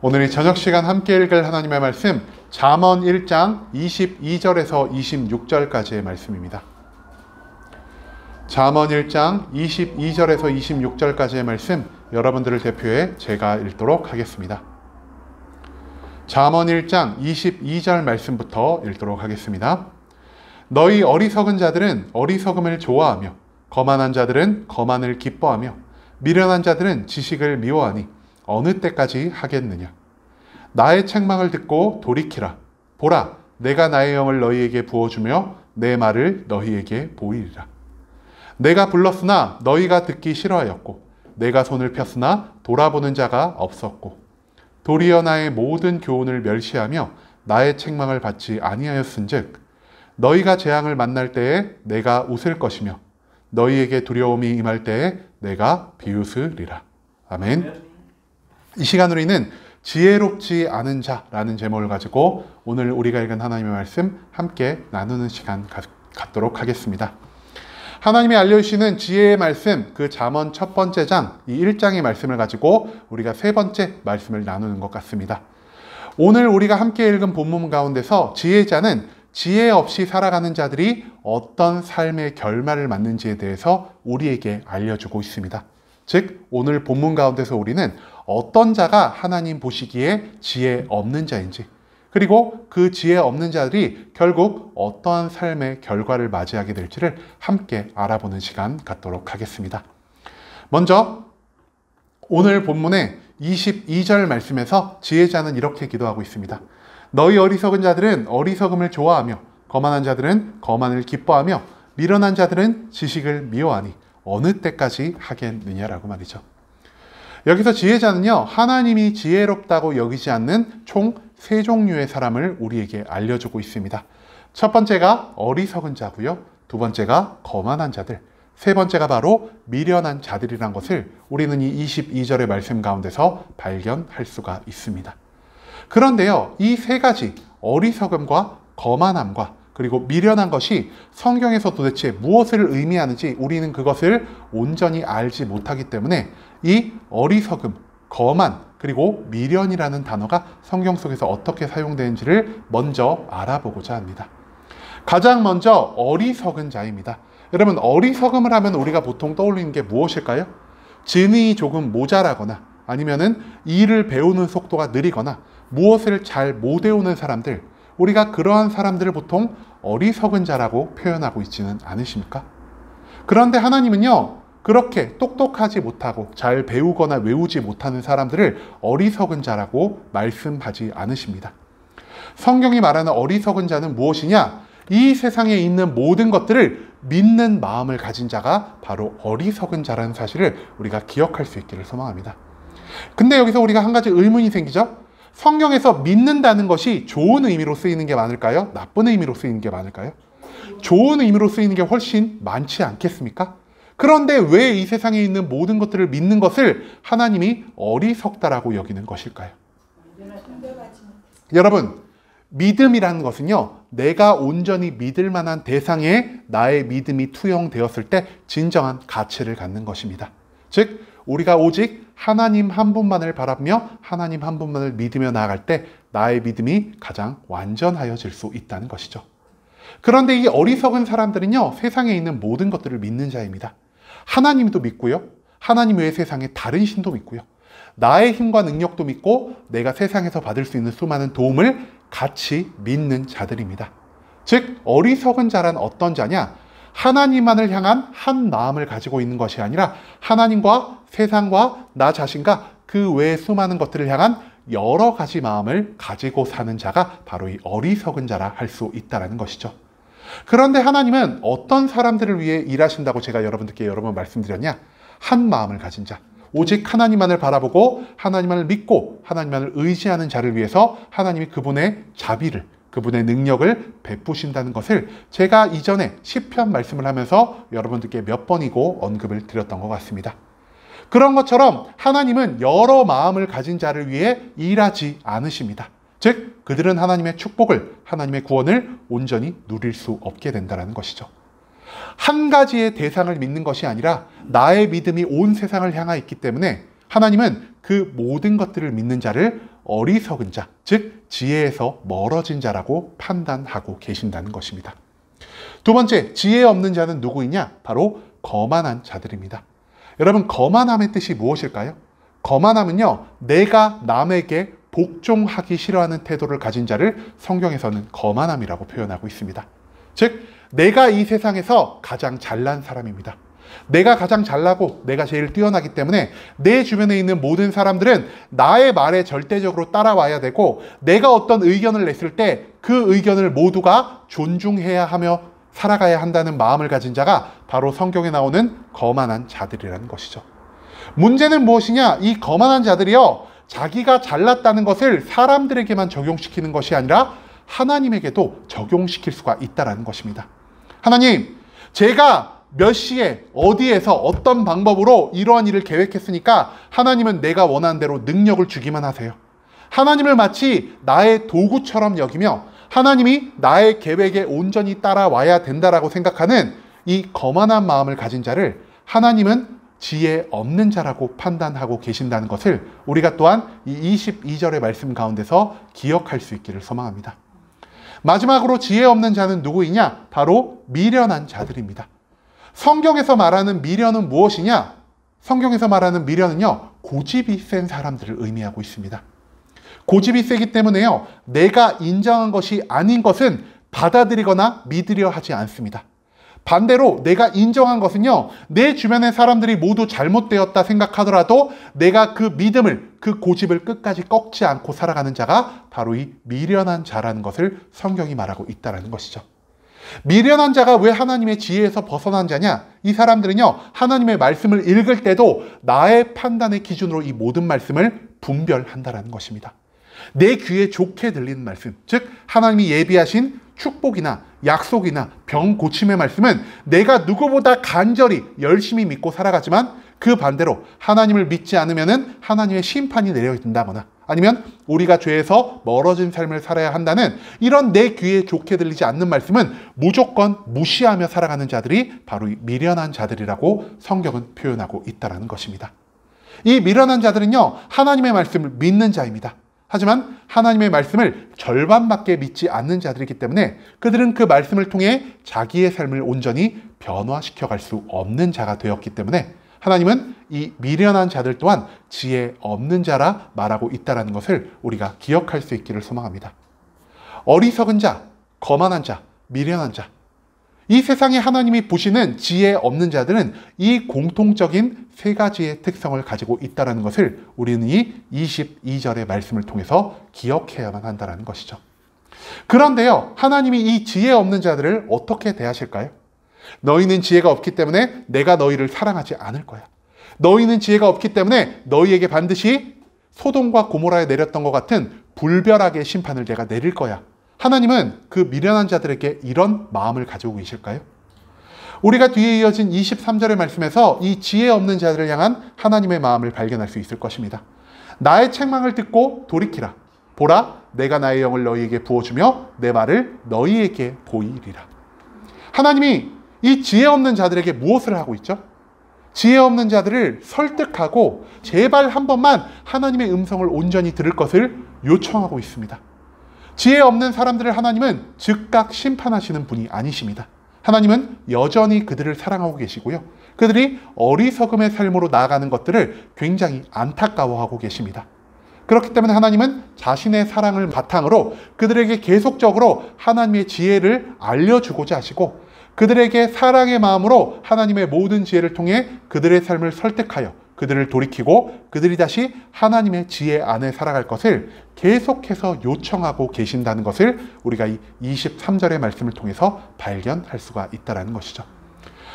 오늘 이 저녁 시간 함께 읽을 하나님의 말씀 잠언 1장 22절에서 26절까지의 말씀입니다. 잠언 1장 22절에서 26절까지의 말씀 여러분들을 대표해 제가 읽도록 하겠습니다. 잠언 1장 22절 말씀부터 읽도록 하겠습니다. 너희 어리석은 자들은 어리석음을 좋아하며 거만한 자들은 거만을 기뻐하며 미련한 자들은 지식을 미워하니 어느 때까지 하겠느냐. 나의 책망을 듣고 돌이키라. 보라, 내가 나의 영을 너희에게 부어주며 내 말을 너희에게 보이리라. 내가 불렀으나 너희가 듣기 싫어하였고 내가 손을 폈으나 돌아보는 자가 없었고 도리어 나의 모든 교훈을 멸시하며 나의 책망을 받지 아니하였은즉 너희가 재앙을 만날 때에 내가 웃을 것이며 너희에게 두려움이 임할 때에 내가 비웃으리라. 아멘. 이 시간 우리는 지혜롭지 않은 자라는 제목을 가지고 오늘 우리가 읽은 하나님의 말씀 함께 나누는 시간 갖도록 하겠습니다. 하나님이 알려주시는 지혜의 말씀, 그 잠언 첫 번째 장, 이 1장의 말씀을 가지고 우리가 세 번째 말씀을 나누는 것 같습니다. 오늘 우리가 함께 읽은 본문 가운데서 지혜자는 지혜 없이 살아가는 자들이 어떤 삶의 결말을 맞는지에 대해서 우리에게 알려주고 있습니다. 즉, 오늘 본문 가운데서 우리는 어떤 자가 하나님 보시기에 지혜 없는 자인지, 그리고 그 지혜 없는 자들이 결국 어떠한 삶의 결과를 맞이하게 될지를 함께 알아보는 시간 갖도록 하겠습니다. 먼저 오늘 본문의 22절 말씀에서 지혜자는 이렇게 기도하고 있습니다. 너희 어리석은 자들은 어리석음을 좋아하며 거만한 자들은 거만을 기뻐하며 미련한 자들은 지식을 미워하니 어느 때까지 하겠느냐라고 말이죠. 여기서 지혜자는요, 하나님이 지혜롭다고 여기지 않는 총 세 종류의 사람을 우리에게 알려주고 있습니다. 첫 번째가 어리석은 자고요, 두 번째가 거만한 자들, 세 번째가 바로 미련한 자들이란 것을 우리는 이 22절의 말씀 가운데서 발견할 수가 있습니다. 그런데요, 이 세 가지 어리석음과 거만함과 그리고 미련한 것이 성경에서 도대체 무엇을 의미하는지 우리는 그것을 온전히 알지 못하기 때문에 이 어리석음, 거만, 그리고 미련이라는 단어가 성경 속에서 어떻게 사용되는지를 먼저 알아보고자 합니다. 가장 먼저 어리석은 자입니다. 여러분, 어리석음을 하면 우리가 보통 떠올리는 게 무엇일까요? 지능이 조금 모자라거나 아니면은 일을 배우는 속도가 느리거나 무엇을 잘 못 외우는 사람들, 우리가 그러한 사람들을 보통 어리석은 자라고 표현하고 있지는 않으십니까? 그런데 하나님은요, 그렇게 똑똑하지 못하고 잘 배우거나 외우지 못하는 사람들을 어리석은 자라고 말씀하지 않으십니다. 성경이 말하는 어리석은 자는 무엇이냐? 이 세상에 있는 모든 것들을 믿는 마음을 가진 자가 바로 어리석은 자라는 사실을 우리가 기억할 수 있기를 소망합니다. 근데 여기서 우리가 한 가지 의문이 생기죠? 성경에서 믿는다는 것이 좋은 의미로 쓰이는 게 많을까요? 나쁜 의미로 쓰이는 게 많을까요? 좋은 의미로 쓰이는 게 훨씬 많지 않겠습니까? 그런데 왜 이 세상에 있는 모든 것들을 믿는 것을 하나님이 어리석다라고 여기는 것일까요? 여러분, 믿음이라는 것은요, 내가 온전히 믿을 만한 대상에 나의 믿음이 투영되었을 때 진정한 가치를 갖는 것입니다. 즉, 우리가 오직 하나님 한 분만을 바라며 하나님 한 분만을 믿으며 나아갈 때 나의 믿음이 가장 완전하여질 수 있다는 것이죠. 그런데 이 어리석은 사람들은요, 세상에 있는 모든 것들을 믿는 자입니다. 하나님도 믿고요, 하나님 외의 세상에 다른 신도 믿고요, 나의 힘과 능력도 믿고 내가 세상에서 받을 수 있는 수많은 도움을 같이 믿는 자들입니다. 즉, 어리석은 자란 어떤 자냐? 하나님만을 향한 한 마음을 가지고 있는 것이 아니라 하나님과 세상과 나 자신과 그 외의 수많은 것들을 향한 여러 가지 마음을 가지고 사는 자가 바로 이 어리석은 자라 할 수 있다는 것이죠. 그런데 하나님은 어떤 사람들을 위해 일하신다고 제가 여러분들께 여러 번 말씀드렸냐? 한 마음을 가진 자, 오직 하나님만을 바라보고 하나님만을 믿고 하나님만을 의지하는 자를 위해서 하나님이 그분의 자비를, 그분의 능력을 베푸신다는 것을 제가 이전에 시편 말씀을 하면서 여러분들께 몇 번이고 언급을 드렸던 것 같습니다. 그런 것처럼 하나님은 여러 마음을 가진 자를 위해 일하지 않으십니다. 즉, 그들은 하나님의 축복을, 하나님의 구원을 온전히 누릴 수 없게 된다는 것이죠. 한 가지의 대상을 믿는 것이 아니라 나의 믿음이 온 세상을 향하여 있기 때문에 하나님은 그 모든 것들을 믿는 자를 어리석은 자, 즉 지혜에서 멀어진 자라고 판단하고 계신다는 것입니다. 두 번째, 지혜 없는 자는 누구이냐? 바로 거만한 자들입니다. 여러분, 거만함의 뜻이 무엇일까요? 거만함은요, 내가 남에게 복종하기 싫어하는 태도를 가진 자를 성경에서는 거만함이라고 표현하고 있습니다. 즉, 내가 이 세상에서 가장 잘난 사람입니다. 내가 가장 잘나고 내가 제일 뛰어나기 때문에 내 주변에 있는 모든 사람들은 나의 말에 절대적으로 따라와야 되고, 내가 어떤 의견을 냈을 때 그 의견을 모두가 존중해야 하며 살아가야 한다는 마음을 가진 자가 바로 성경에 나오는 거만한 자들이라는 것이죠. 문제는 무엇이냐? 이 거만한 자들이요, 자기가 잘났다는 것을 사람들에게만 적용시키는 것이 아니라 하나님에게도 적용시킬 수가 있다는 것입니다. 하나님, 제가 몇 시에 어디에서 어떤 방법으로 이러한 일을 계획했으니까 하나님은 내가 원하는 대로 능력을 주기만 하세요. 하나님을 마치 나의 도구처럼 여기며 하나님이 나의 계획에 온전히 따라와야 된다라고 생각하는 이 거만한 마음을 가진 자를 하나님은 지혜 없는 자라고 판단하고 계신다는 것을 우리가 또한 이 22절의 말씀 가운데서 기억할 수 있기를 소망합니다. 마지막으로 지혜 없는 자는 누구이냐? 바로 미련한 자들입니다. 성경에서 말하는 미련은 무엇이냐? 성경에서 말하는 미련은요, 고집이 센 사람들을 의미하고 있습니다. 고집이 세기 때문에요, 내가 인정한 것이 아닌 것은 받아들이거나 믿으려 하지 않습니다. 반대로 내가 인정한 것은요, 내 주변의 사람들이 모두 잘못되었다 생각하더라도 내가 그 믿음을, 그 고집을 끝까지 꺾지 않고 살아가는 자가 바로 이 미련한 자라는 것을 성경이 말하고 있다는 것이죠. 미련한 자가 왜 하나님의 지혜에서 벗어난 자냐? 이 사람들은요, 하나님의 말씀을 읽을 때도 나의 판단의 기준으로 이 모든 말씀을 분별한다는 것입니다. 내 귀에 좋게 들리는 말씀, 즉 하나님이 예비하신 축복이나 약속이나 병 고침의 말씀은 내가 누구보다 간절히 열심히 믿고 살아가지만, 그 반대로 하나님을 믿지 않으면 하나님의 심판이 내려진다거나 아니면 우리가 죄에서 멀어진 삶을 살아야 한다는 이런 내 귀에 좋게 들리지 않는 말씀은 무조건 무시하며 살아가는 자들이 바로 이 미련한 자들이라고 성경은 표현하고 있다는 것입니다. 이 미련한 자들은요, 하나님의 말씀을 믿는 자입니다. 하지만 하나님의 말씀을 절반밖에 믿지 않는 자들이기 때문에 그들은 그 말씀을 통해 자기의 삶을 온전히 변화시켜 갈 수 없는 자가 되었기 때문에 하나님은 이 미련한 자들 또한 지혜 없는 자라 말하고 있다는 것을 우리가 기억할 수 있기를 소망합니다. 어리석은 자, 거만한 자, 미련한 자, 이 세상에 하나님이 보시는 지혜 없는 자들은 이 공통적인 세 가지의 특성을 가지고 있다는 것을 우리는 이 22절의 말씀을 통해서 기억해야만 한다는 것이죠. 그런데요, 하나님이 이 지혜 없는 자들을 어떻게 대하실까요? 너희는 지혜가 없기 때문에 내가 너희를 사랑하지 않을 거야. 너희는 지혜가 없기 때문에 너희에게 반드시 소돔과 고모라에 내렸던 것 같은 불별하게 심판을 내가 내릴 거야. 하나님은 그 미련한 자들에게 이런 마음을 가지고 계실까요? 우리가 뒤에 이어진 23절의 말씀에서 이 지혜 없는 자들을 향한 하나님의 마음을 발견할 수 있을 것입니다. 나의 책망을 듣고 돌이키라. 보라, 내가 나의 영을 너희에게 부어주며 내 말을 너희에게 보이리라. 하나님이 이 지혜 없는 자들에게 무엇을 하고 있죠? 지혜 없는 자들을 설득하고 제발 한 번만 하나님의 음성을 온전히 들을 것을 요청하고 있습니다. 지혜 없는 사람들을 하나님은 즉각 심판하시는 분이 아니십니다. 하나님은 여전히 그들을 사랑하고 계시고요, 그들이 어리석음의 삶으로 나아가는 것들을 굉장히 안타까워하고 계십니다. 그렇기 때문에 하나님은 자신의 사랑을 바탕으로 그들에게 계속적으로 하나님의 지혜를 알려주고자 하시고, 그들에게 사랑의 마음으로 하나님의 모든 지혜를 통해 그들의 삶을 설득하여 그들을 돌이키고 그들이 다시 하나님의 지혜 안에 살아갈 것을 계속해서 요청하고 계신다는 것을 우리가 이 23절의 말씀을 통해서 발견할 수가 있다는 것이죠.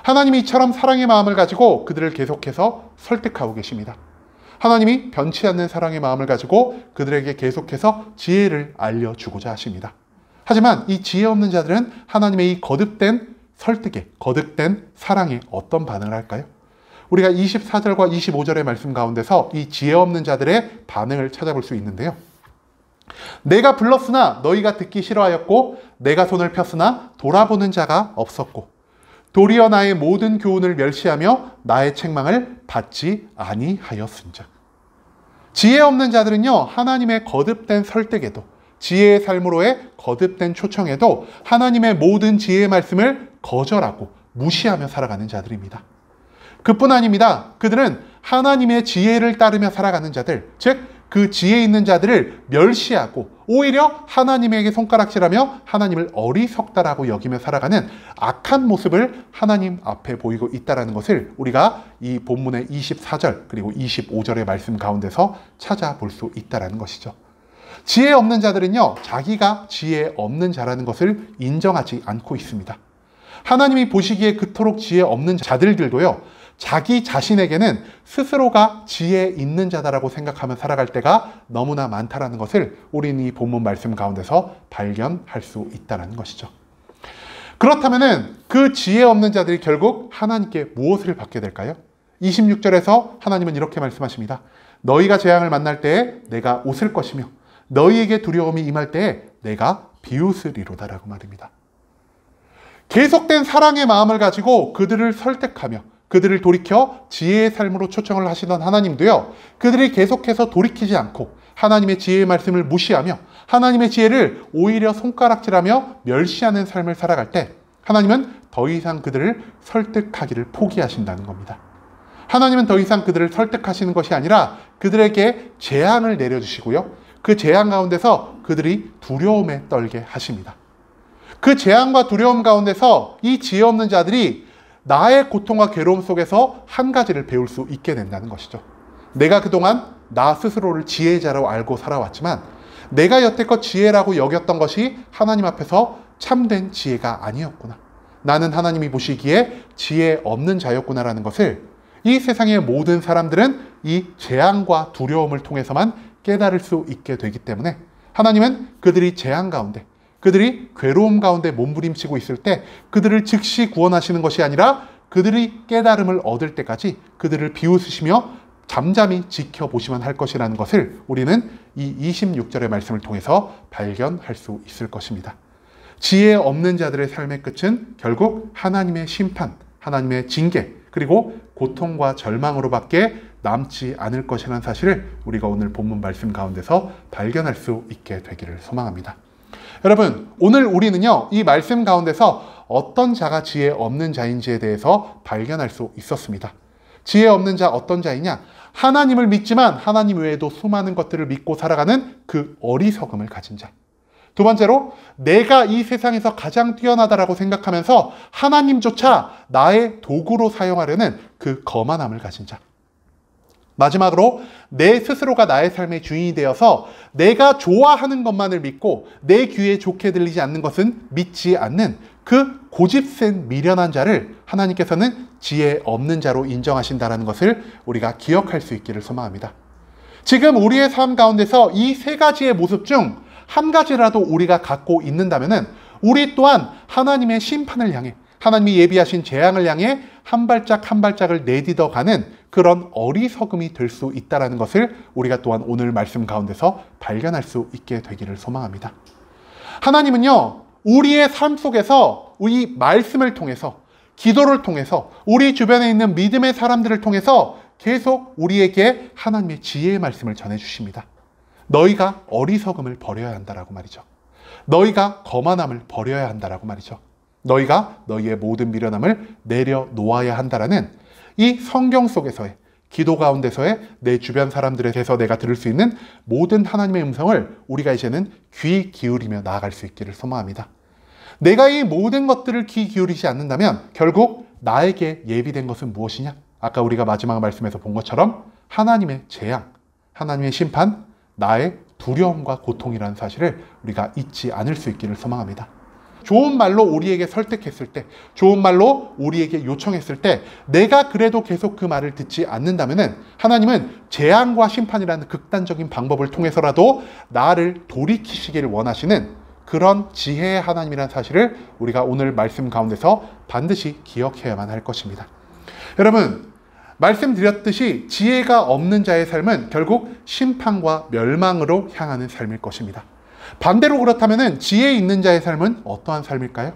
하나님이 이처럼 사랑의 마음을 가지고 그들을 계속해서 설득하고 계십니다. 하나님이 변치 않는 사랑의 마음을 가지고 그들에게 계속해서 지혜를 알려주고자 하십니다. 하지만 이 지혜 없는 자들은 하나님의 이 거듭된 설득에, 거듭된 사랑에 어떤 반응을 할까요? 우리가 24절과 25절의 말씀 가운데서 이 지혜 없는 자들의 반응을 찾아볼 수 있는데요. 내가 불렀으나 너희가 듣기 싫어하였고 내가 손을 폈으나 돌아보는 자가 없었고 도리어 나의 모든 교훈을 멸시하며 나의 책망을 받지 아니하였은즉. 지혜 없는 자들은요, 하나님의 거듭된 설득에도, 지혜의 삶으로의 거듭된 초청에도 하나님의 모든 지혜의 말씀을 거절하고 무시하며 살아가는 자들입니다. 그뿐 아닙니다. 그들은 하나님의 지혜를 따르며 살아가는 자들, 즉 그 지혜 있는 자들을 멸시하고 오히려 하나님에게 손가락질하며 하나님을 어리석다라고 여기며 살아가는 악한 모습을 하나님 앞에 보이고 있다는 것을 우리가 이 본문의 24절 그리고 25절의 말씀 가운데서 찾아볼 수 있다는 것이죠. 지혜 없는 자들은요, 자기가 지혜 없는 자라는 것을 인정하지 않고 있습니다. 하나님이 보시기에 그토록 지혜 없는 자들도요, 자기 자신에게는 스스로가 지혜 있는 자다라고 생각하며 살아갈 때가 너무나 많다라는 것을 우리는 이 본문 말씀 가운데서 발견할 수 있다는 것이죠. 그렇다면은 그 지혜 없는 자들이 결국 하나님께 무엇을 받게 될까요? 26절에서 하나님은 이렇게 말씀하십니다. 너희가 재앙을 만날 때에 내가 웃을 것이며 너희에게 두려움이 임할 때에 내가 비웃으리로다라고 말입니다. 계속된 사랑의 마음을 가지고 그들을 설득하며 그들을 돌이켜 지혜의 삶으로 초청을 하시던 하나님도요, 그들이 계속해서 돌이키지 않고 하나님의 지혜의 말씀을 무시하며 하나님의 지혜를 오히려 손가락질하며 멸시하는 삶을 살아갈 때 하나님은 더 이상 그들을 설득하기를 포기하신다는 겁니다. 하나님은 더 이상 그들을 설득하시는 것이 아니라 그들에게 재앙을 내려주시고요, 그 재앙 가운데서 그들이 두려움에 떨게 하십니다. 그 재앙과 두려움 가운데서 이 지혜 없는 자들이 나의 고통과 괴로움 속에서 한 가지를 배울 수 있게 된다는 것이죠. 내가 그동안 나 스스로를 지혜자로 알고 살아왔지만 내가 여태껏 지혜라고 여겼던 것이 하나님 앞에서 참된 지혜가 아니었구나. 나는 하나님이 보시기에 지혜 없는 자였구나라는 것을 이 세상의 모든 사람들은 이 재앙과 두려움을 통해서만 깨달을 수 있게 되기 때문에 하나님은 그들이 재앙 가운데, 그들이 괴로움 가운데 몸부림치고 있을 때 그들을 즉시 구원하시는 것이 아니라 그들이 깨달음을 얻을 때까지 그들을 비웃으시며 잠잠히 지켜보시만 할 것이라는 것을 우리는 이 26절의 말씀을 통해서 발견할 수 있을 것입니다. 지혜 없는 자들의 삶의 끝은 결국 하나님의 심판, 하나님의 징계, 그리고 고통과 절망으로밖에 남지 않을 것이라는 사실을 우리가 오늘 본문 말씀 가운데서 발견할 수 있게 되기를 소망합니다. 여러분, 오늘 우리는요, 이 말씀 가운데서 어떤 자가 지혜 없는 자인지에 대해서 발견할 수 있었습니다. 지혜 없는 자 어떤 자이냐? 하나님을 믿지만 하나님 외에도 수많은 것들을 믿고 살아가는 그 어리석음을 가진 자. 두 번째로, 내가 이 세상에서 가장 뛰어나다라고 생각하면서 하나님조차 나의 도구로 사용하려는 그 거만함을 가진 자. 마지막으로, 내 스스로가 나의 삶의 주인이 되어서 내가 좋아하는 것만을 믿고 내 귀에 좋게 들리지 않는 것은 믿지 않는 그 고집센 미련한 자를 하나님께서는 지혜 없는 자로 인정하신다는 것을 우리가 기억할 수 있기를 소망합니다. 지금 우리의 삶 가운데서 이 세 가지의 모습 중 한 가지라도 우리가 갖고 있는다면 우리 또한 하나님의 심판을 향해, 하나님이 예비하신 재앙을 향해 한 발짝 한 발짝을 내딛어가는 그런 어리석음이 될 수 있다는 것을 우리가 또한 오늘 말씀 가운데서 발견할 수 있게 되기를 소망합니다. 하나님은요, 우리의 삶 속에서 이 말씀을 통해서, 기도를 통해서, 우리 주변에 있는 믿음의 사람들을 통해서 계속 우리에게 하나님의 지혜의 말씀을 전해주십니다. 너희가 어리석음을 버려야 한다라고 말이죠. 너희가 거만함을 버려야 한다라고 말이죠. 너희가 너희의 모든 미련함을 내려놓아야 한다라는 이 성경 속에서의, 기도 가운데서의 내 주변 사람들에 대해서 내가 들을 수 있는 모든 하나님의 음성을 우리가 이제는 귀 기울이며 나아갈 수 있기를 소망합니다. 내가 이 모든 것들을 귀 기울이지 않는다면 결국 나에게 예비된 것은 무엇이냐? 아까 우리가 마지막 말씀에서 본 것처럼 하나님의 재앙, 하나님의 심판, 나의 두려움과 고통이라는 사실을 우리가 잊지 않을 수 있기를 소망합니다. 좋은 말로 우리에게 설득했을 때, 좋은 말로 우리에게 요청했을 때 내가 그래도 계속 그 말을 듣지 않는다면 하나님은 재앙과 심판이라는 극단적인 방법을 통해서라도 나를 돌이키시기를 원하시는 그런 지혜의 하나님이라는 사실을 우리가 오늘 말씀 가운데서 반드시 기억해야만 할 것입니다. 여러분, 말씀드렸듯이 지혜가 없는 자의 삶은 결국 심판과 멸망으로 향하는 삶일 것입니다. 반대로 그렇다면 지혜 있는 자의 삶은 어떠한 삶일까요?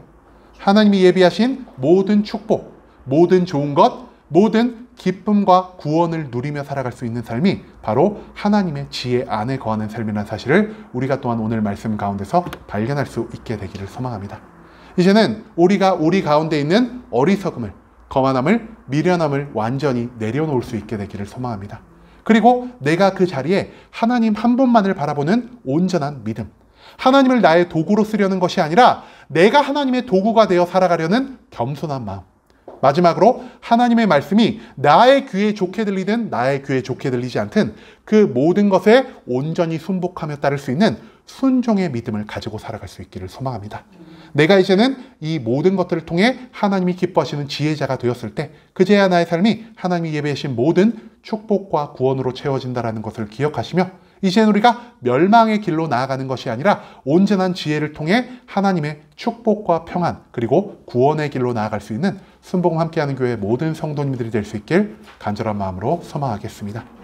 하나님이 예비하신 모든 축복, 모든 좋은 것, 모든 기쁨과 구원을 누리며 살아갈 수 있는 삶이 바로 하나님의 지혜 안에 거하는 삶이라는 사실을 우리가 또한 오늘 말씀 가운데서 발견할 수 있게 되기를 소망합니다. 이제는 우리가 우리 가운데 있는 어리석음을, 거만함을, 미련함을 완전히 내려놓을 수 있게 되기를 소망합니다. 그리고 내가 그 자리에 하나님 한 분만을 바라보는 온전한 믿음, 하나님을 나의 도구로 쓰려는 것이 아니라 내가 하나님의 도구가 되어 살아가려는 겸손한 마음, 마지막으로 하나님의 말씀이 나의 귀에 좋게 들리든 나의 귀에 좋게 들리지 않든 그 모든 것에 온전히 순복하며 따를 수 있는 순종의 믿음을 가지고 살아갈 수 있기를 소망합니다. 내가 이제는 이 모든 것들을 통해 하나님이 기뻐하시는 지혜자가 되었을 때 그제야 나의 삶이 하나님이 예배하신 모든 축복과 구원으로 채워진다는 것을 기억하시며 이제는 우리가 멸망의 길로 나아가는 것이 아니라 온전한 지혜를 통해 하나님의 축복과 평안 그리고 구원의 길로 나아갈 수 있는 순복음 함께하는 교회 모든 성도님들이 될 수 있길 간절한 마음으로 소망하겠습니다.